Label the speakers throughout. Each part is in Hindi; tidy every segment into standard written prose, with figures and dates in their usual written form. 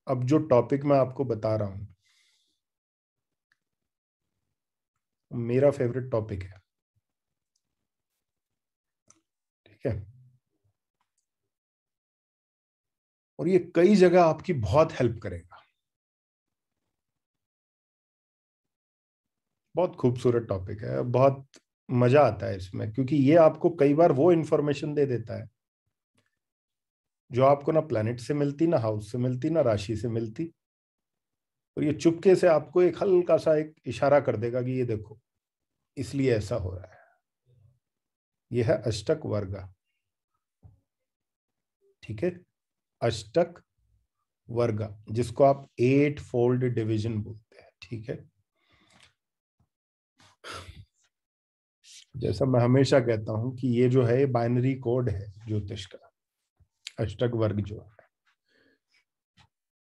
Speaker 1: अब जो टॉपिक मैं आपको बता रहा हूं मेरा फेवरेट टॉपिक है, ठीक है। और ये कई जगह आपकी बहुत हेल्प करेगा। बहुत खूबसूरत टॉपिक है, बहुत मजा आता है इसमें, क्योंकि ये आपको कई बार वो इंफॉर्मेशन दे देता है जो आपको ना प्लैनेट से मिलती, ना हाउस से मिलती, ना राशि से मिलती। और ये चुपके से आपको एक हल्का सा एक इशारा कर देगा कि ये देखो, इसलिए ऐसा हो रहा है। यह है अष्टक वर्ग, ठीक है। अष्टक वर्ग, जिसको आप 8 फोल्ड डिवीजन बोलते हैं, ठीक है। जैसा मैं हमेशा कहता हूं कि ये जो है बाइनरी कोड है ज्योतिष का, अष्टक वर्ग जो है।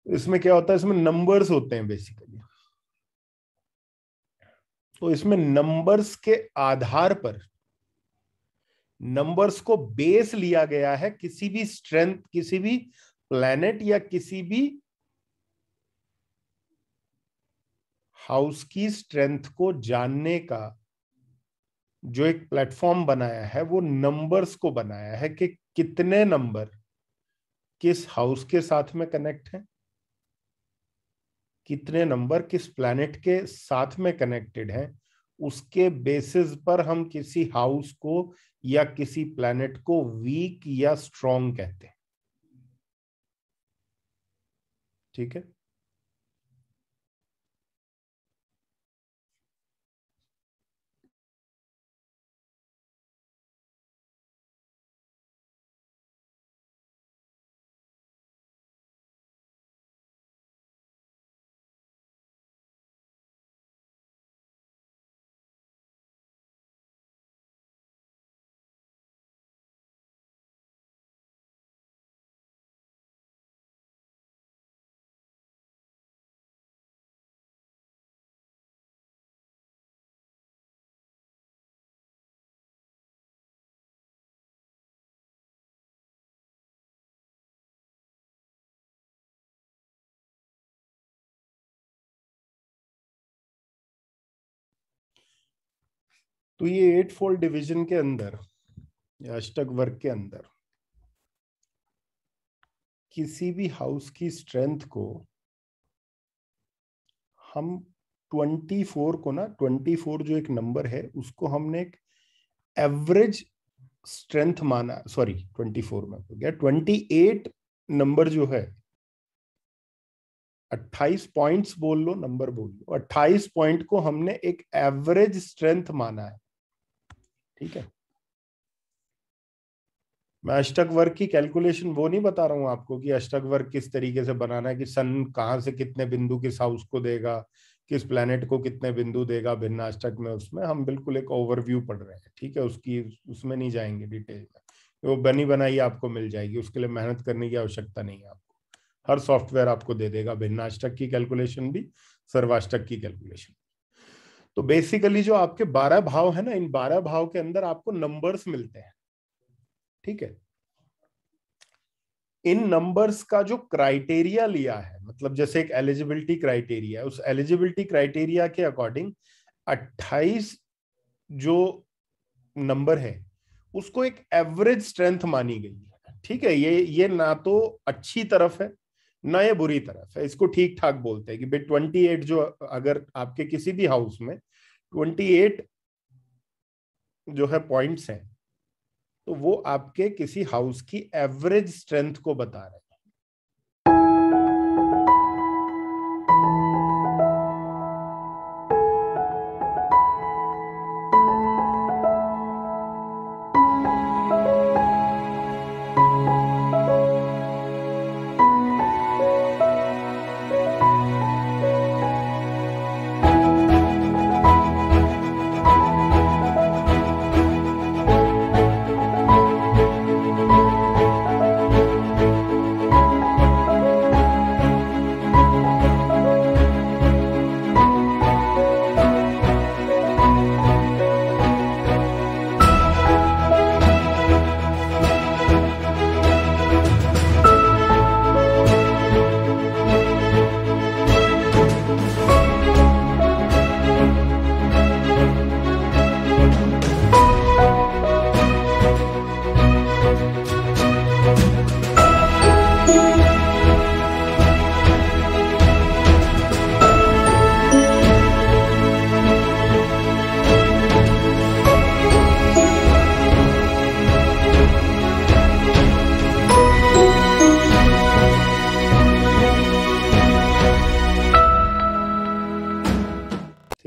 Speaker 1: इसमें क्या होता है, इसमें नंबर्स होते हैं बेसिकली। तो इसमें नंबर्स के आधार पर, नंबर्स को बेस लिया गया है किसी भी स्ट्रेंथ, किसी भी प्लैनेट या किसी भी हाउस की स्ट्रेंथ को जानने का जो एक प्लेटफॉर्म बनाया है, वो नंबर्स को बनाया है कि कितने नंबर किस हाउस के साथ में कनेक्ट हैं, कितने नंबर किस प्लैनेट के साथ में कनेक्टेड हैं। उसके बेसिस पर हम किसी हाउस को या किसी प्लैनेट को वीक या स्ट्रॉन्ग कहते हैं, ठीक है। तो ये 8 फोल्ड डिवीजन के अंदर या अष्टक वर्ग के अंदर किसी भी हाउस की स्ट्रेंथ को हम 24 को ना, 24 जो एक नंबर है उसको हमने एक एवरेज स्ट्रेंथ माना। सॉरी, 24 में हो गया, 28 नंबर जो है, 28 पॉइंट्स बोल लो, नंबर बोल लो, 28 पॉइंट को हमने एक एवरेज स्ट्रेंथ माना है, ठीक है। मैं अष्टक वर्ग की कैलकुलेशन वो नहीं बता रहा हूं आपको कि अष्टक वर्ग किस तरीके से बनाना है, कि सन कहां से कितने बिंदु किस हाउस को देगा, किस प्लैनेट को कितने बिंदु देगा भिन्न अष्टक में। उसमें हम बिल्कुल एक ओवरव्यू पढ़ रहे हैं, ठीक है। उसकी उसमें नहीं जाएंगे डिटेल में, वो बनी बनाई आपको मिल जाएगी, उसके लिए मेहनत करने की आवश्यकता नहीं है आपको। हर सॉफ्टवेयर आपको दे देगा भिन्न अष्टक की कैलकुलेशन भी, सर्वाष्टक की कैलकुलेशन। तो बेसिकली जो आपके 12 भाव है ना, इन 12 भाव के अंदर आपको नंबर्स मिलते हैं, ठीक है। इन नंबर्स का जो क्राइटेरिया लिया है, मतलब जैसे एक एलिजिबिलिटी क्राइटेरिया है, उस एलिजिबिलिटी क्राइटेरिया के अकॉर्डिंग 28 जो नंबर है उसको एक एवरेज स्ट्रेंथ मानी गई है, ठीक है। ये ना तो अच्छी तरफ है ना ये बुरी तरफ है, इसको ठीक ठाक बोलते हैं कि भाई 28 जो, अगर आपके किसी भी हाउस में 28 जो है पॉइंट्स हैं, तो वो आपके किसी हाउस की एवरेज स्ट्रेंथ को बता रहे हैं।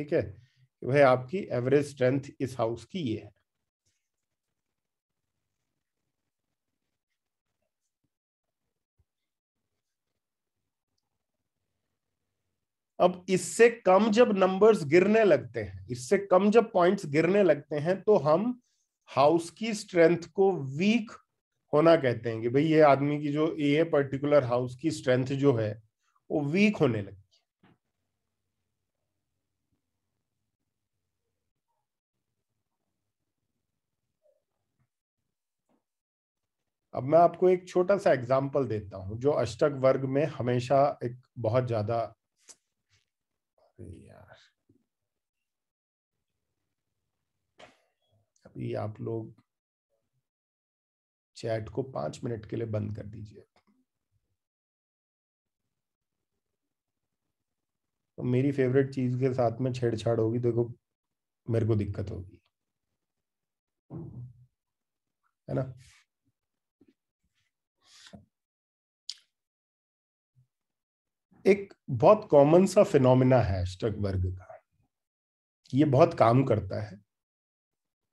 Speaker 1: ठीक है, कि भाई आपकी एवरेज स्ट्रेंथ इस हाउस की ये है। अब इससे कम जब नंबर्स गिरने लगते हैं, इससे कम जब पॉइंट्स गिरने लगते हैं, तो हम हाउस की स्ट्रेंथ को वीक होना कहते हैं कि भाई ये आदमी की जो ये पर्टिकुलर हाउस की स्ट्रेंथ जो है वो वीक होने लगी। अब मैं आपको एक छोटा सा एग्जांपल देता हूं जो अष्टक वर्ग में हमेशा एक बहुत ज्यादा, अरे यार अभी आप लोग चैट को 5 मिनट के लिए बंद कर दीजिए, तो मेरी फेवरेट चीज के साथ में छेड़छाड़ होगी, देखो मेरे को दिक्कत होगी, है ना। एक बहुत कॉमन सा फिनोमिना है अष्टक वर्ग का, ये बहुत काम करता है।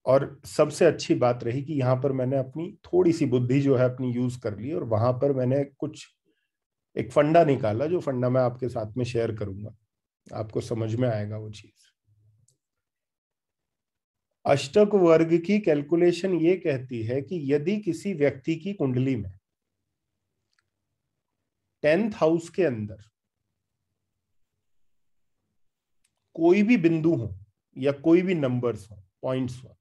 Speaker 1: और सबसे अच्छी बात रही कि यहाँ पर मैंने अपनी थोड़ी सी बुद्धि जो है अपनी यूज कर ली, और वहां पर मैंने कुछ एक फंडा निकाला, जो फंडा मैं आपके साथ में शेयर करूंगा, आपको समझ में आएगा वो चीज। अष्टक वर्ग की कैलकुलेशन ये कहती है कि यदि किसी व्यक्ति की कुंडली में 10th हाउस के अंदर कोई भी बिंदु हो या कोई भी नंबर्स हो, पॉइंट्स हो,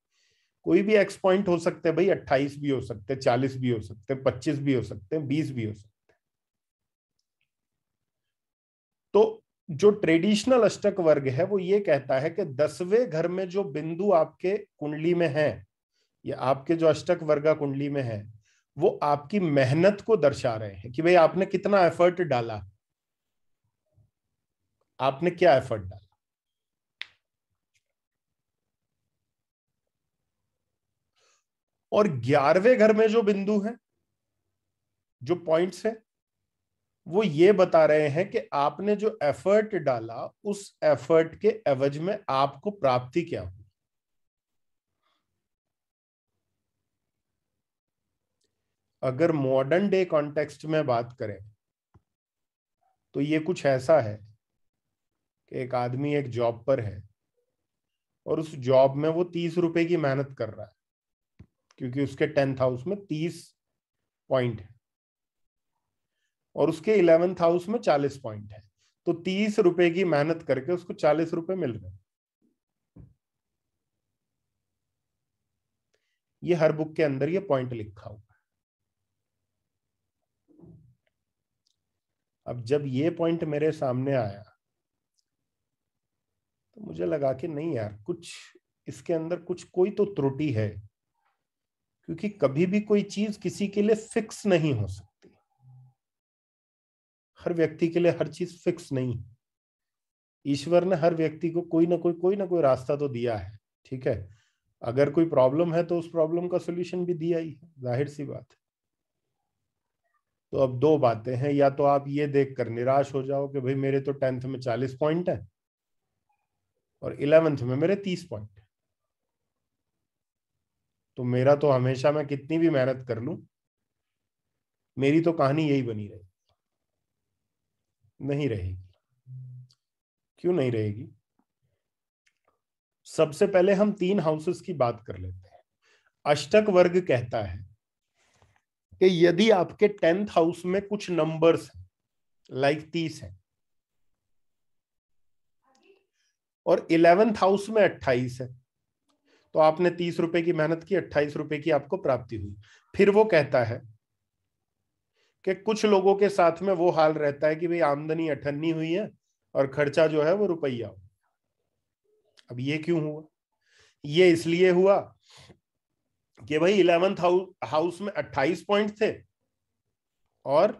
Speaker 1: कोई भी एक्स पॉइंट हो सकते हैं भाई, 28 भी हो सकते हैं, 40 भी हो सकते हैं, 25 भी हो सकते हैं, 20 भी हो सकते हैं। तो जो ट्रेडिशनल अष्टक वर्ग है वो ये कहता है कि 10वें घर में जो बिंदु आपके कुंडली में है, या आपके जो अष्टक वर्गा कुंडली में है, वो आपकी मेहनत को दर्शा रहे हैं कि भाई आपने कितना एफर्ट डाला, आपने क्या एफर्ट डाला। और 11वें घर में जो बिंदु है, जो पॉइंट्स है, वो ये बता रहे हैं कि आपने जो एफर्ट डाला उस एफर्ट के एवज में आपको प्राप्ति क्या हुई। अगर मॉडर्न डे कॉन्टेक्स्ट में बात करें तो ये कुछ ऐसा है कि एक आदमी एक जॉब पर है, और उस जॉब में वो 30 रुपए की मेहनत कर रहा है, क्योंकि उसके 10th हाउस में 30 पॉइंट है और उसके 11th हाउस में 40 पॉइंट है, तो 30 रुपए की मेहनत करके उसको 40 रुपए मिल रहे हैं। ये हर बुक के अंदर ये पॉइंट लिखा हुआ है। अब जब ये पॉइंट मेरे सामने आया तो मुझे लगा कि नहीं यार, कुछ इसके अंदर कुछ कोई तो त्रुटि है, क्योंकि कभी भी कोई चीज किसी के लिए फिक्स नहीं हो सकती। हर व्यक्ति के लिए हर चीज फिक्स नहीं है। ईश्वर ने हर व्यक्ति को कोई ना कोई रास्ता तो दिया है, ठीक है। अगर कोई प्रॉब्लम है तो उस प्रॉब्लम का सोल्यूशन भी दिया ही है, जाहिर सी बात है। तो अब दो बातें हैं, या तो आप ये देखकर निराश हो जाओ कि भाई मेरे तो 10th में 40 पॉइंट है और 11th में मेरे 30 पॉइंट है, तो मेरा तो हमेशा मैं कितनी भी मेहनत कर लूं, मेरी तो कहानी यही बनी रहेगी। नहीं रहेगी। क्यों नहीं रहेगी? सबसे पहले हम 3 हाउसेस की बात कर लेते हैं। अष्टक वर्ग कहता है कि यदि आपके 10th हाउस में कुछ नंबर्स लाइक 30 है और 11th हाउस में 28 है, तो आपने 30 रुपए की मेहनत की, 28 रुपए की आपको प्राप्ति हुई। फिर वो कहता है कि कुछ लोगों के साथ में वो हाल रहता है कि भाई आमदनी 58 हुई है और खर्चा जो है वो रुपया हो। अब ये क्यों हुआ? ये इसलिए हुआ कि भाई 11th हाउस में 28 पॉइंट थे और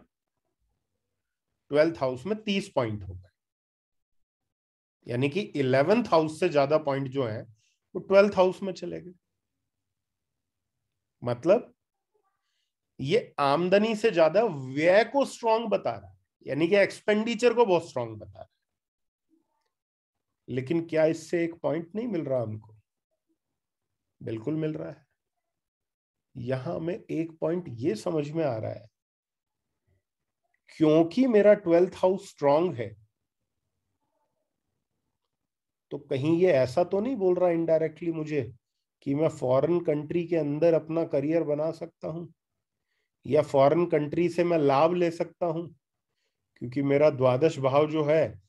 Speaker 1: 12th हाउस में 30 पॉइंट हो गए, यानी कि 11th हाउस से ज्यादा पॉइंट जो है वो 12th हाउस में चले गए। मतलब ये आमदनी से ज्यादा व्यय को स्ट्रांग बता रहा है, यानी कि एक्सपेंडिचर को बहुत स्ट्रांग बता रहा है। लेकिन क्या इससे एक पॉइंट नहीं मिल रहा हमको? बिल्कुल मिल रहा है। यहां हमें एक पॉइंट ये समझ में आ रहा है, क्योंकि मेरा 12th हाउस स्ट्रांग है, तो कहीं ये ऐसा तो नहीं बोल रहा इनडायरेक्टली मुझे कि मैं फॉरेन कंट्री के अंदर अपना करियर बना सकता हूं, या फॉरेन कंट्री से मैं लाभ ले सकता हूं, क्योंकि मेरा द्वादश भाव जो है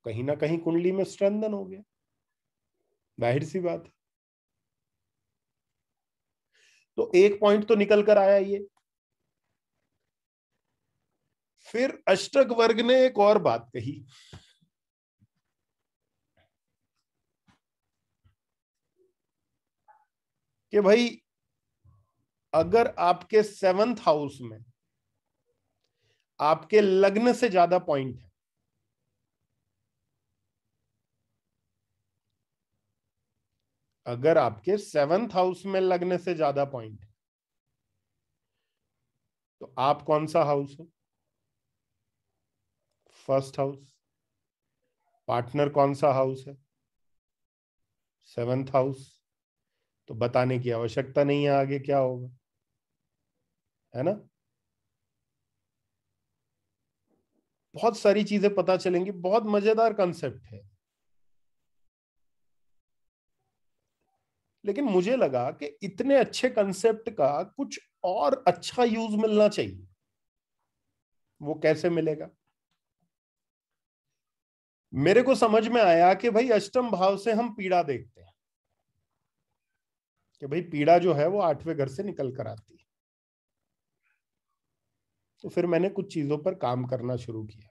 Speaker 1: कहीं ना कहीं कुंडली में स्ट्रेंथन हो गया। जाहिर सी बात है। तो एक पॉइंट तो निकल कर आया ये। फिर अष्टक वर्ग ने एक और बात कही कि भाई अगर आपके 7th हाउस में आपके लग्न से ज्यादा पॉइंट है, अगर आपके 7th हाउस में लग्न से ज्यादा पॉइंट है, तो आप कौन सा हाउस हो? 1st house. पार्टनर कौन सा हाउस है? 7th house. तो बताने की आवश्यकता नहीं है आगे क्या होगा, है ना? बहुत सारी चीजें पता चलेंगी, बहुत मजेदार कंसेप्ट है। लेकिन मुझे लगा कि इतने अच्छे कंसेप्ट का कुछ और अच्छा यूज मिलना चाहिए। वो कैसे मिलेगा? मेरे को समझ में आया कि भाई अष्टम भाव से हम पीड़ा देखते हैं, कि भाई पीड़ा जो है वो 8वें घर से निकल कर आती है। तो फिर मैंने कुछ चीजों पर काम करना शुरू किया।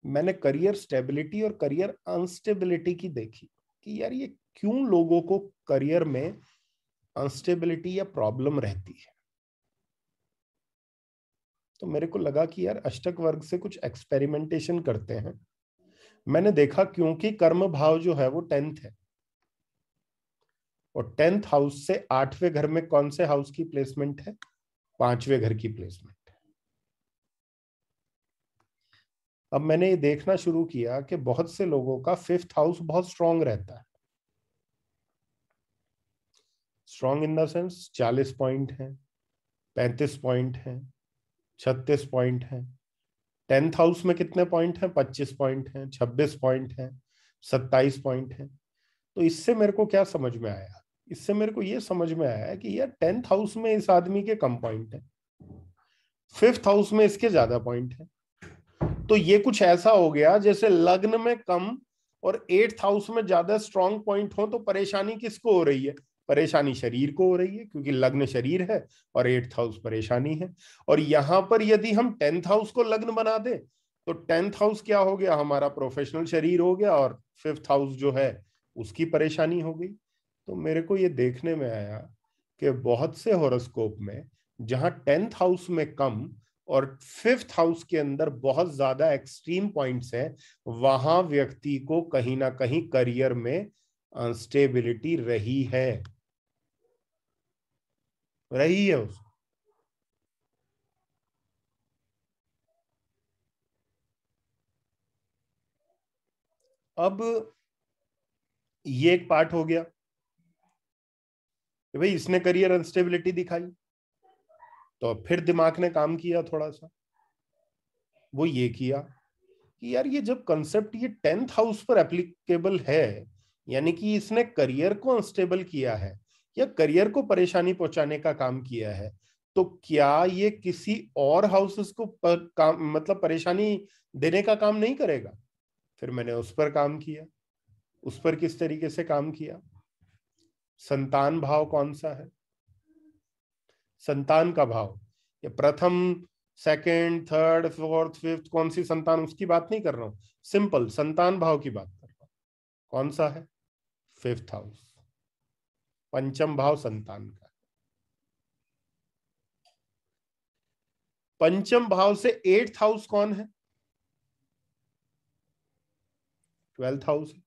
Speaker 1: मैंने करियर स्टेबिलिटी और करियर अनस्टेबिलिटी की देखी कि यार ये क्यों लोगों को करियर में अनस्टेबिलिटी या प्रॉब्लम रहती है। तो मेरे को लगा कि यार अष्टक वर्ग से कुछ एक्सपेरिमेंटेशन करते हैं। मैंने देखा क्योंकि कर्म भाव जो है वो 10th है, और 10th हाउस से 8वें घर में कौन से हाउस की प्लेसमेंट है? 5वें घर की प्लेसमेंट है। अब मैंने ये देखना शुरू किया कि बहुत से लोगों का 5th हाउस बहुत स्ट्रांग रहता है। Strong in the sense 40 point है, 35 पॉइंट है, 36 पॉइंट है। 10th हाउस में कितने पॉइंट हैं? 25 पॉइंट हैं, 26 पॉइंट हैं, 27 पॉइंट हैं। तो इससे मेरे को क्या समझ में आया? इससे मेरे को ये समझ में आया कि यार 10th हाउस में इस आदमी के कम पॉइंट है, 5th हाउस में इसके ज्यादा पॉइंट है। तो ये कुछ ऐसा हो गया जैसे लग्न में कम और 8th हाउस में ज्यादा स्ट्रांग पॉइंट हो, तो परेशानी किसको हो रही है? परेशानी शरीर को हो रही है, क्योंकि लग्न शरीर है और 8th हाउस परेशानी है। और यहां पर यदि हम 10th हाउस को लग्न बना दे, तो 10th हाउस क्या हो गया? हमारा प्रोफेशनल शरीर हो गया, और 5th हाउस जो है उसकी परेशानी हो गई। तो मेरे को ये देखने में आया कि बहुत से हॉरोस्कोप में जहां 10th हाउस में कम और 5th हाउस के अंदर बहुत ज्यादा एक्सट्रीम पॉइंट्स हैं, वहां व्यक्ति को कहीं ना कहीं करियर में अनस्टेबिलिटी रही है उसको। अब ये एक पार्ट हो गया कि भाई इसने करियर अनस्टेबिलिटी दिखाई। तो फिर दिमाग ने काम किया थोड़ा सा। वो ये किया कि यार ये जब कंसेप्ट ये 10th हाउस पर एप्लीकेबल है, यानी कि इसने करियर को अनस्टेबल किया है या करियर को परेशानी पहुंचाने का काम किया है, तो क्या ये किसी और हाउसेस को काम मतलब परेशानी देने का काम नहीं करेगा? फिर मैंने उस पर काम किया। उस पर किस तरीके से काम किया? संतान भाव कौन सा है? संतान का भाव, ये प्रथम, सेकंड, थर्ड, फोर्थ, फिफ्थ, कौन सी संतान, उसकी बात नहीं कर रहा हूं। सिंपल संतान भाव की बात कर रहा हूं। कौन सा है? 5th house. पंचम भाव संतान का। पंचम भाव से 8th हाउस कौन है? 12th हाउस है।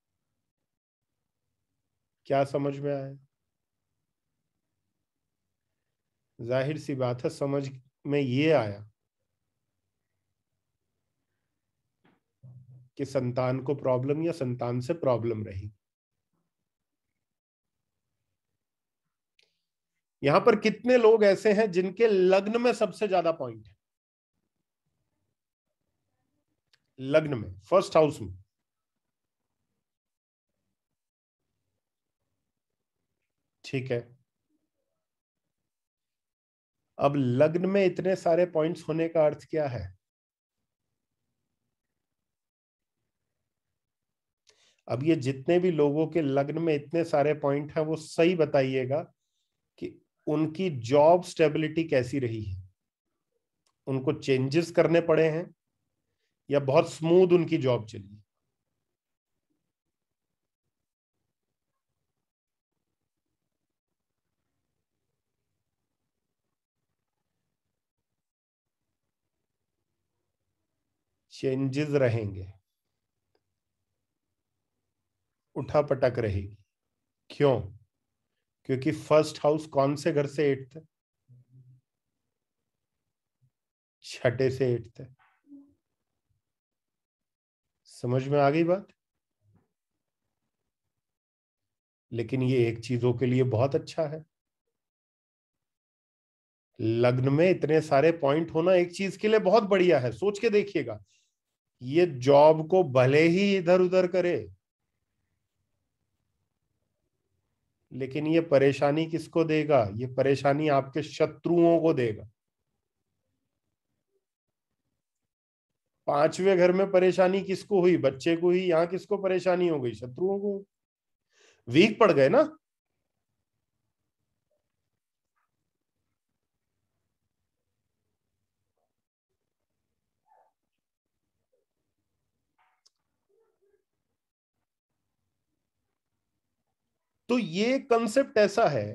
Speaker 1: क्या समझ में आया? जाहिर सी बात है, समझ में ये आया कि संतान को प्रॉब्लम या संतान से प्रॉब्लम रही। यहां पर कितने लोग ऐसे हैं जिनके लग्न में सबसे ज्यादा पॉइंट है? लग्न में, फर्स्ट हाउस में। ठीक है, अब लग्न में इतने सारे पॉइंट्स होने का अर्थ क्या है? अब ये जितने भी लोगों के लग्न में इतने सारे पॉइंट हैं, वो सही बताइएगा कि उनकी जॉब स्टेबिलिटी कैसी रही है? उनको चेंजेस करने पड़े हैं या बहुत स्मूथ उनकी जॉब चली? चेंजेस रहेंगे, उठापटक रहेगी। क्यों? क्योंकि फर्स्ट हाउस कौन से घर से एट है? छठे से एट है। समझ में आ गई बात? लेकिन ये एक चीजों के लिए बहुत अच्छा है। लग्न में इतने सारे पॉइंट होना एक चीज के लिए बहुत बढ़िया है। सोच के देखिएगा, ये जॉब को भले ही इधर उधर करे, लेकिन ये परेशानी किसको देगा? ये परेशानी आपके शत्रुओं को देगा। पांचवें घर में परेशानी किसको हुई? बच्चे को ही। यहां किसको परेशानी हो गई? शत्रुओं को। वीक पड़ गए ना। तो ये कंसेप्ट ऐसा है,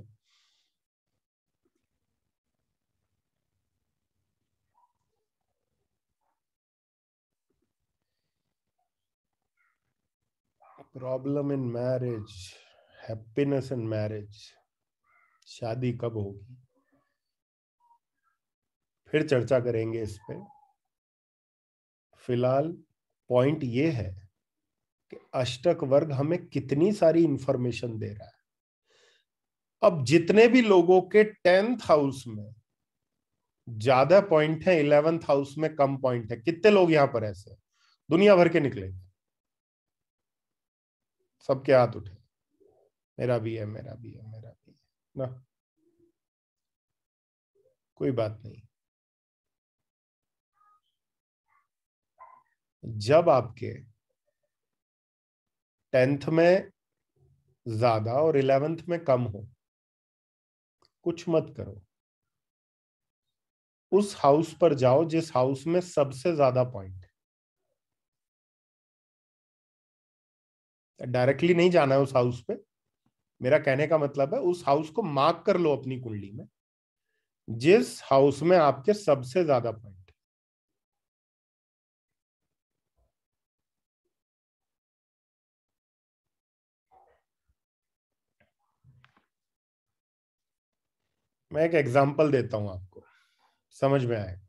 Speaker 1: problem in marriage, happiness in marriage, शादी कब होगी? फिर चर्चा करेंगे इस पे। फिलहाल पॉइंट ये है कि अष्टक वर्ग हमें कितनी सारी इंफॉर्मेशन दे रहा है। अब जितने भी लोगों के 10th हाउस में ज्यादा पॉइंट है, 11th हाउस में कम पॉइंट है, कितने लोग यहां पर ऐसे हैं? दुनिया भर के निकलेंगे। सबके हाथ उठे। मेरा भी है, मेरा भी है, मेरा भी है ना। कोई बात नहीं। जब आपके 10th में ज्यादा और 11th में कम हो, कुछ मत करो, उस हाउस पर जाओ जिस हाउस में सबसे ज्यादा पॉइंट है। डायरेक्टली नहीं जाना है उस हाउस पे। मेरा कहने का मतलब है, उस हाउस को मार्क कर लो अपनी कुंडली में, जिस हाउस में आपके सबसे ज्यादा पॉइंट। मैं एक एग्जांपल देता हूं आपको, समझ में आएगा।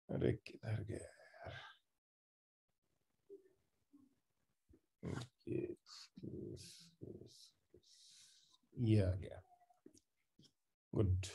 Speaker 1: अरे किधर गया ये? ये आ गया। गुड।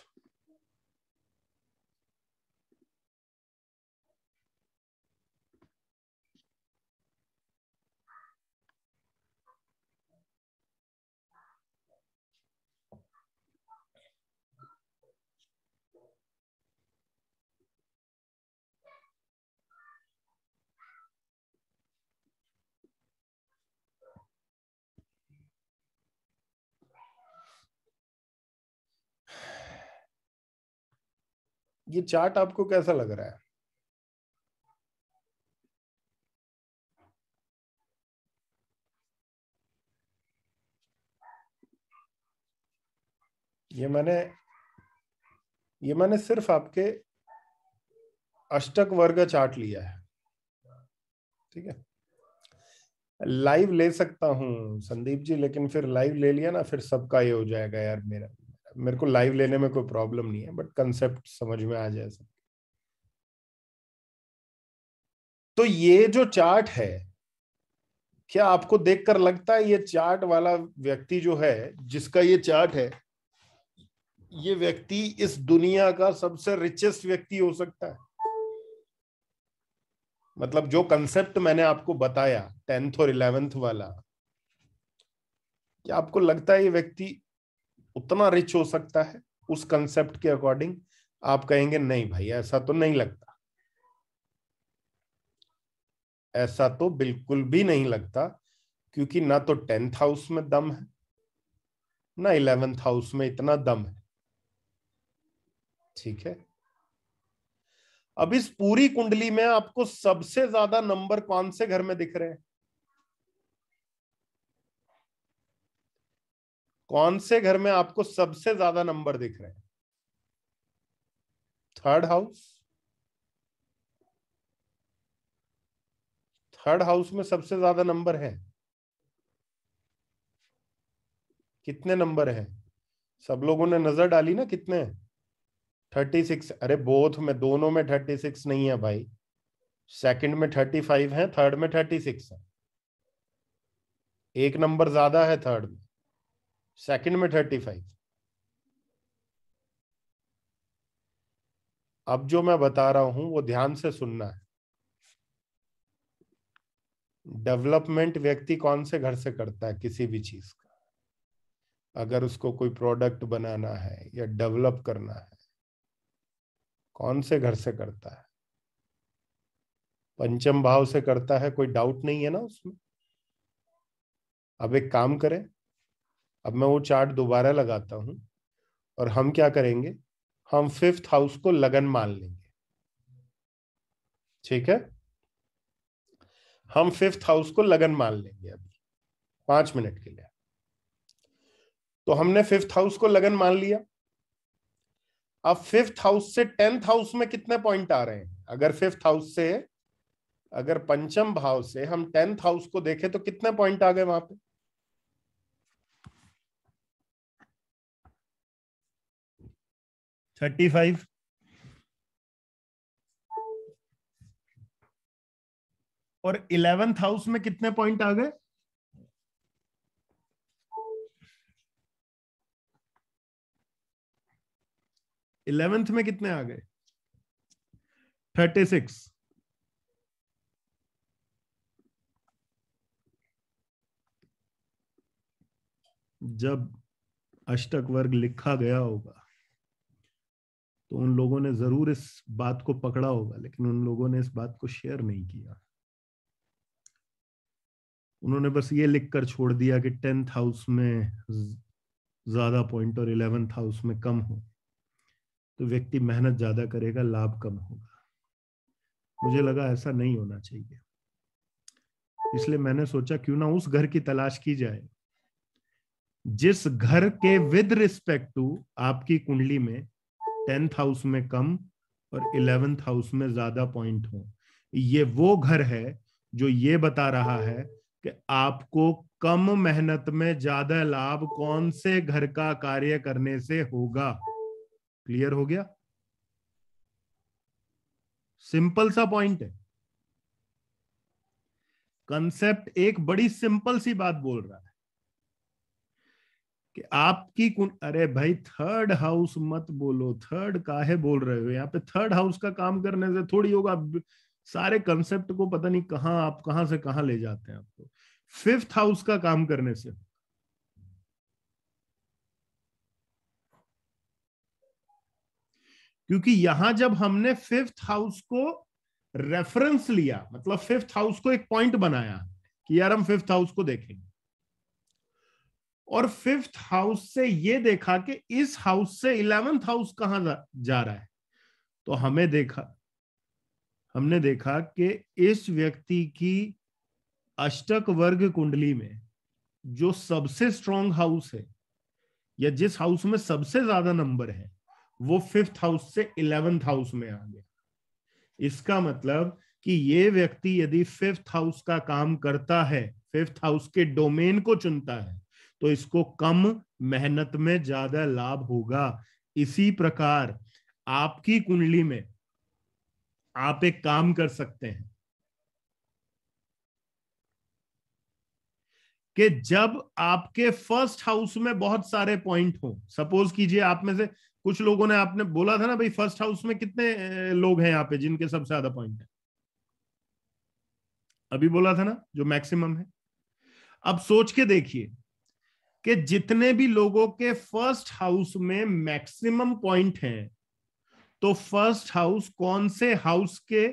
Speaker 1: ये चार्ट आपको कैसा लग रहा है? ये मैंने ये मैंने सिर्फ आपके अष्टक वर्ग चार्ट लिया है। ठीक है। लाइव ले सकता हूँ संदीप जी, लेकिन फिर लाइव ले लिया ना फिर सबका ये हो जाएगा यार। मेरे को लाइव लेने में कोई प्रॉब्लम नहीं है, बट कंसेप्ट समझ में आ जाए सब। तो ये जो चार्ट है, क्या आपको देखकर लगता है ये चार्ट वाला व्यक्ति जो है, जिसका ये चार्ट है, ये व्यक्ति इस दुनिया का सबसे रिचेस्ट व्यक्ति हो सकता है? मतलब जो कंसेप्ट मैंने आपको बताया 10th और 11th वाला, क्या आपको लगता है ये व्यक्ति उतना रिच हो सकता है उस कंसेप्ट के अकॉर्डिंग? आप कहेंगे नहीं भाई, ऐसा तो नहीं लगता। ऐसा तो बिल्कुल भी नहीं लगता, क्योंकि ना तो 10th हाउस में दम है, ना 11th हाउस में इतना दम है। ठीक है, अब इस पूरी कुंडली में आपको सबसे ज्यादा नंबर कौन से घर में दिख रहे हैं? कौन से घर में आपको सबसे ज्यादा नंबर दिख रहे हैं? 3rd house. 3rd हाउस में सबसे ज्यादा नंबर है। कितने नंबर है? सब लोगों ने नजर डाली ना, कितने? 36। अरे बोथ में, दोनों में 36 नहीं है भाई। सेकंड में 35 है, थर्ड में 36 है। एक नंबर ज्यादा है थर्ड में, सेकंड में 35। अब जो मैं बता रहा हूं वो ध्यान से सुनना है। डेवलपमेंट व्यक्ति कौन से घर से करता है किसी भी चीज का? अगर उसको कोई प्रोडक्ट बनाना है या डेवलप करना है, कौन से घर से करता है? पंचम भाव से करता है, कोई डाउट नहीं है ना उसमें। अब एक काम करें, अब मैं वो चार्ट दोबारा लगाता हूं और हम क्या करेंगे, हम 5th हाउस को लगन मान लेंगे। ठीक है, हम 5th हाउस को लगन मान लेंगे अभी 5 मिनट के लिए। तो हमने 5th हाउस को लगन मान लिया। अब 5th हाउस से 10th हाउस में कितने पॉइंट आ रहे हैं? अगर 5th हाउस से, अगर पंचम भाव से हम 10th हाउस को देखें तो कितने पॉइंट आ गए वहां पे? 35। और 11th हाउस में कितने पॉइंट आ गए? 11th में कितने आ गए? 36। जब अष्टक वर्ग लिखा गया होगा तो उन लोगों ने जरूर इस बात को पकड़ा होगा, लेकिन उन लोगों ने इस बात को शेयर नहीं किया। उन्होंने बस ये लिखकर छोड़ दिया कि 10th हाउस में ज्यादा पॉइंट और 11th हाउस में कम हो तो व्यक्ति मेहनत ज्यादा करेगा, लाभ कम होगा। मुझे लगा ऐसा नहीं होना चाहिए, इसलिए मैंने सोचा क्यों ना उस घर की तलाश की जाए जिस घर के विद रिस्पेक्ट टू आपकी कुंडली में 10th हाउस में कम और 11th हाउस में ज्यादा पॉइंट हो। ये वो घर है जो ये बता रहा है कि आपको कम मेहनत में ज्यादा लाभ कौन से घर का कार्य करने से होगा। क्लियर हो गया? सिंपल सा पॉइंट है। कंसेप्ट एक बड़ी सिंपल सी बात बोल रहा है कि आपकी अरे भाई 3rd हाउस मत बोलो, थर्ड काहे बोल रहे हो? यहाँ पे 3rd हाउस का काम करने से थोड़ी होगा। सारे कंसेप्ट को पता नहीं कहां आप कहां से कहां ले जाते हैं आपको। 5th हाउस का काम करने से, क्योंकि यहां जब हमने 5th हाउस को रेफरेंस लिया, मतलब 5th हाउस को एक पॉइंट बनाया कि यार हम 5th हाउस को देखेंगे, और 5th हाउस से ये देखा कि इस हाउस से 11th हाउस कहां जा रहा है, तो हमने देखा कि इस व्यक्ति की अष्टक वर्ग कुंडली में जो सबसे स्ट्रॉन्ग हाउस है या जिस हाउस में सबसे ज्यादा नंबर है वो 5th हाउस से 11th हाउस में आ गया। इसका मतलब कि ये व्यक्ति यदि 5th हाउस का काम करता है, फिफ्थ हाउस के डोमेन को चुनता है तो इसको कम मेहनत में ज्यादा लाभ होगा। इसी प्रकार आपकी कुंडली में आप एक काम कर सकते हैं कि जब आपके फर्स्ट हाउस में बहुत सारे पॉइंट हो, सपोज कीजिए आप में से कुछ लोगों ने, आपने बोला था ना भाई फर्स्ट हाउस में कितने लोग हैं यहाँ पे जिनके सबसे ज्यादा पॉइंट है, अभी बोला था ना जो मैक्सिमम है। अब सोच के देखिए कि जितने भी लोगों के फर्स्ट हाउस में मैक्सिमम पॉइंट हैं तो फर्स्ट हाउस कौन से हाउस के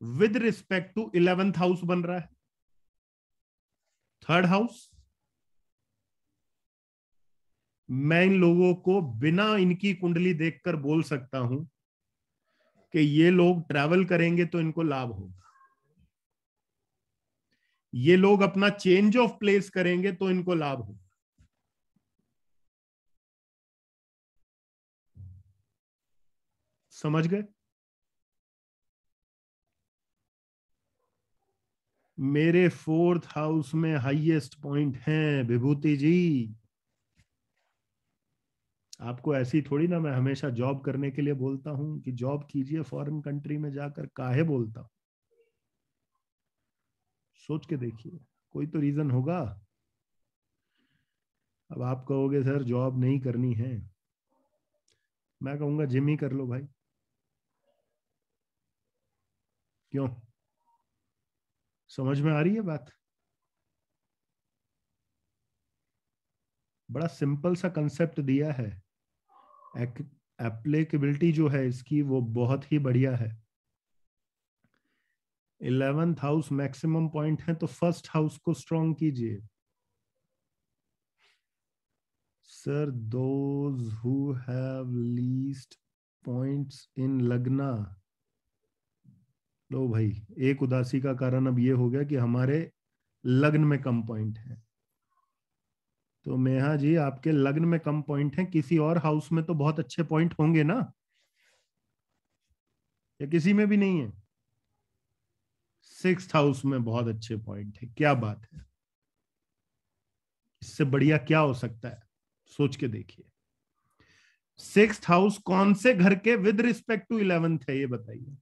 Speaker 1: with respect to 11th house बन रहा है? Third house. मैं इन लोगों को बिना इनकी कुंडली देखकर बोल सकता हूं कि ये लोग ट्रैवल करेंगे तो इनको लाभ होगा, ये लोग अपना चेंज ऑफ प्लेस करेंगे तो इनको लाभ होगा। समझ गए? मेरे फोर्थ हाउस में हाईएस्ट पॉइंट हैं विभूति जी। आपको ऐसी थोड़ी ना मैं हमेशा जॉब करने के लिए बोलता हूं कि जॉब कीजिए फॉरेन कंट्री में जाकर, काहे बोलता हूं? सोच के देखिए, कोई तो रीजन होगा। अब आप कहोगे सर जॉब नहीं करनी है, मैं कहूंगा जिम ही कर लो भाई। क्यों? समझ में आ रही है बात? बड़ा सिंपल सा कंसेप्ट दिया है, एप्लीकेबिलिटी जो है इसकी वो बहुत ही बढ़िया है। 11th हाउस मैक्सिमम पॉइंट है तो फर्स्ट हाउस को स्ट्रॉन्ग कीजिए। Sir those who have least points in लग्ना, लो भाई एक उदासी का कारण अब ये हो गया कि हमारे लग्न में कम पॉइंट है। तो मेहा जी आपके लग्न में कम पॉइंट हैं, किसी और हाउस में तो बहुत अच्छे पॉइंट होंगे ना, या किसी में भी नहीं है? सिक्स्थ हाउस में बहुत अच्छे पॉइंट है, क्या बात है, इससे बढ़िया क्या हो सकता है? सोच के देखिए, सिक्स्थ हाउस कौन से घर के विद रिस्पेक्ट टू 11th है ये बताइए?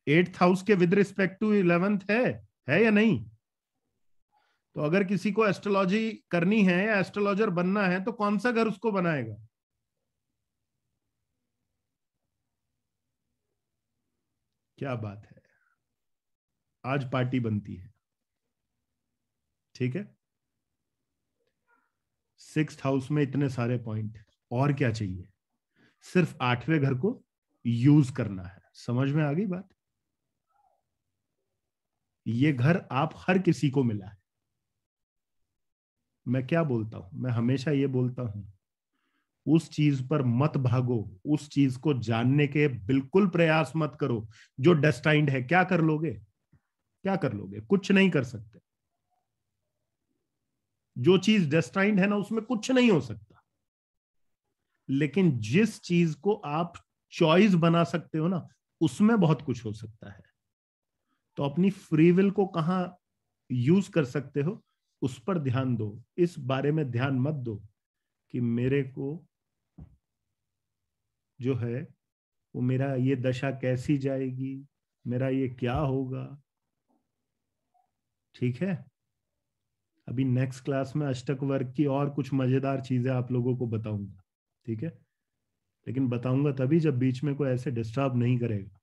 Speaker 1: एट्थ हाउस के विद रिस्पेक्ट टू 11th है या नहीं? तो अगर किसी को एस्ट्रोलॉजी करनी है या एस्ट्रोलॉजर बनना है तो कौन सा घर उसको बनाएगा? क्या बात है, आज पार्टी बनती है। ठीक है, सिक्स्थ हाउस में इतने सारे पॉइंट, और क्या चाहिए? सिर्फ आठवें घर को यूज करना है। समझ में आ गई बात? ये घर आप हर किसी को मिला है। मैं क्या बोलता हूं, मैं हमेशा ये बोलता हूं उस चीज पर मत भागो, उस चीज को जानने के बिल्कुल प्रयास मत करो जो डेस्टाइंड है। क्या कर लोगे? क्या कर लोगे? कुछ नहीं कर सकते। जो चीज डेस्टाइंड है ना उसमें कुछ नहीं हो सकता। लेकिन जिस चीज को आप चॉइस बना सकते हो ना उसमें बहुत कुछ हो सकता है। तो अपनी फ्री विल को कहाँ यूज कर सकते हो उस पर ध्यान दो। इस बारे में ध्यान मत दो कि मेरे को जो है वो मेरा ये दशा कैसी जाएगी, मेरा ये क्या होगा। ठीक है, अभी नेक्स्ट क्लास में अष्टक वर्ग की और कुछ मजेदार चीजें आप लोगों को बताऊंगा। ठीक है, लेकिन बताऊंगा तभी जब बीच में कोई ऐसे डिस्टर्ब नहीं करेगा।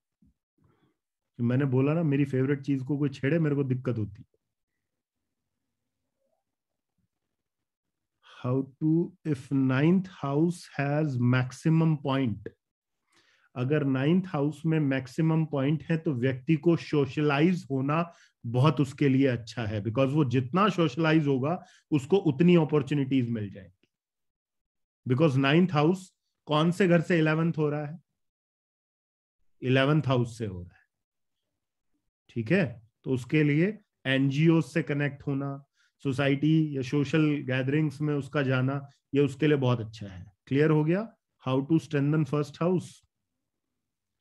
Speaker 1: मैंने बोला ना मेरी फेवरेट चीज को कोई छेड़े मेरे को दिक्कत होती है। How to, if ninth house has maximum point, अगर नाइन्थ हाउस में मैक्सिमम पॉइंट है तो व्यक्ति को सोशलाइज होना बहुत उसके लिए अच्छा है, बिकॉज वो जितना सोशलाइज होगा उसको उतनी अपॉर्चुनिटीज मिल जाएंगी। बिकॉज नाइन्थ हाउस कौन से घर से 11th हो रहा है? 11th हाउस से हो रहा है। ठीक है, तो उसके लिए एनजीओ से कनेक्ट होना, सोसाइटी या सोशल गैदरिंग्स में उसका जाना, ये उसके लिए बहुत अच्छा है। क्लियर हो गया how to strengthen first house?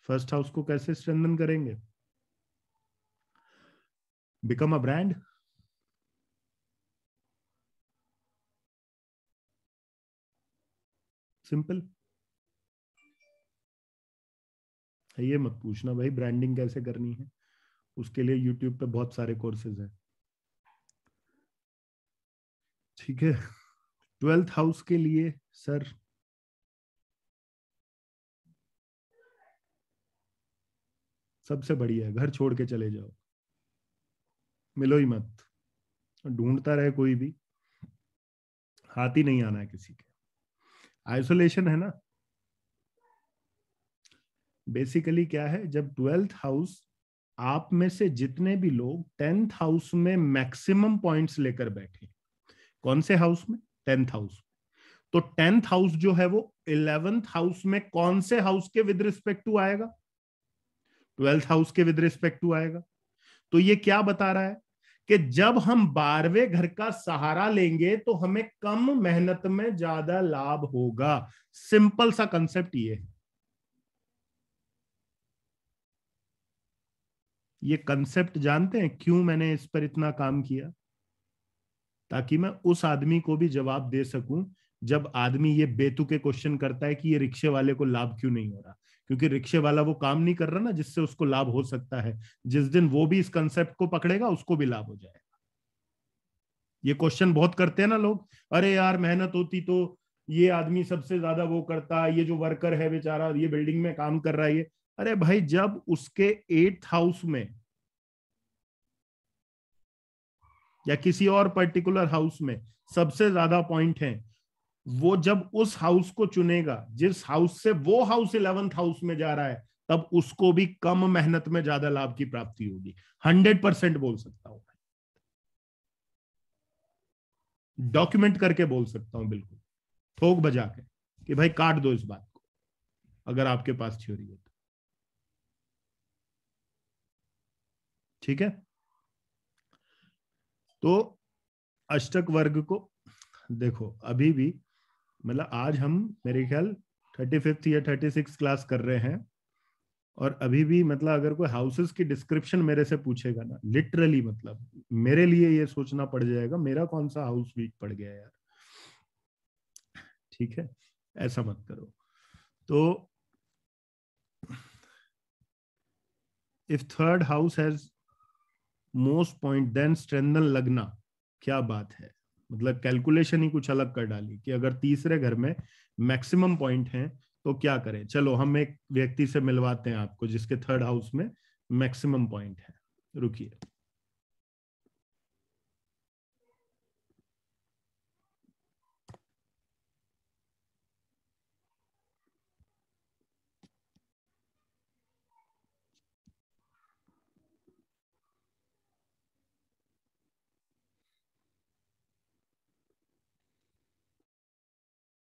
Speaker 1: First house को कैसे स्ट्रेंथन करेंगे? Become a brand. सिंपल। ये मत पूछना भाई ब्रांडिंग कैसे करनी है, उसके लिए यूट्यूब पे बहुत सारे कोर्सेज हैं। ठीक है। 12th हाउस के लिए सर सबसे बढ़िया है, घर छोड़ के चले जाओ, मिलो ही मत, ढूंढता रहे कोई भी, हाथ ही नहीं आना है किसी के। आइसोलेशन है ना। बेसिकली क्या है, जब 12th हाउस, आप में से जितने भी लोग 10th हाउस में मैक्सिमम पॉइंट्स लेकर बैठे, कौन से हाउस में? 10th house. तो 10th हाउस जो है वो 11th हाउस में कौन से हाउस के विद रिस्पेक्ट टू आएगा? 12th हाउस के विद रिस्पेक्ट टू आएगा। तो ये क्या बता रहा है कि जब हम 12वें घर का सहारा लेंगे तो हमें कम मेहनत में ज्यादा लाभ होगा। सिंपल सा कंसेप्ट ये है। ये कंसेप्ट जानते हैं क्यों मैंने इस पर इतना काम किया? ताकि मैं उस आदमी को भी जवाब दे सकूं जब आदमी ये बेतुके क्वेश्चन करता है कि ये रिक्शे वाले को लाभ क्यों नहीं हो रहा। क्योंकि रिक्शे वाला वो काम नहीं कर रहा ना जिससे उसको लाभ हो सकता है। जिस दिन वो भी इस कंसेप्ट को पकड़ेगा उसको भी लाभ हो जाएगा। ये क्वेश्चन बहुत करते हैं ना लोग, अरे यार मेहनत होती तो ये आदमी सबसे ज्यादा वो करता, ये जो वर्कर है बेचारा ये बिल्डिंग में काम कर रहा है ये। अरे भाई जब उसके 8th हाउस में या किसी और पर्टिकुलर हाउस में सबसे ज्यादा पॉइंट है, वो जब उस हाउस को चुनेगा जिस हाउस से वो हाउस 11th हाउस में जा रहा है, तब उसको भी कम मेहनत में ज्यादा लाभ की प्राप्ति होगी। 100% बोल सकता हूं, डॉक्यूमेंट करके बोल सकता हूं, बिल्कुल ठोक बजा के कि भाई काट दो इस बात को, अगर आपके पास थ्योरी है तो। ठीक है। तो अष्टक वर्ग को देखो, अभी भी मतलब आज हम मेरे ख्याल 35th या 36 क्लास कर रहे हैं, और अभी भी मतलब अगर कोई हाउसेस की डिस्क्रिप्शन मेरे से पूछेगा ना, लिटरली मतलब मेरे लिए ये सोचना पड़ जाएगा मेरा कौन सा हाउस वीक पड़ गया यार। ठीक है, ऐसा मत करो। तो if third house has most point then strengthen लगना, क्या बात है, मतलब कैलकुलेशन ही कुछ अलग कर डाली कि अगर तीसरे घर में मैक्सिमम पॉइंट हैं तो क्या करें। चलो हम एक व्यक्ति से मिलवाते हैं आपको जिसके थर्ड हाउस में मैक्सिमम पॉइंट है, रुकिए।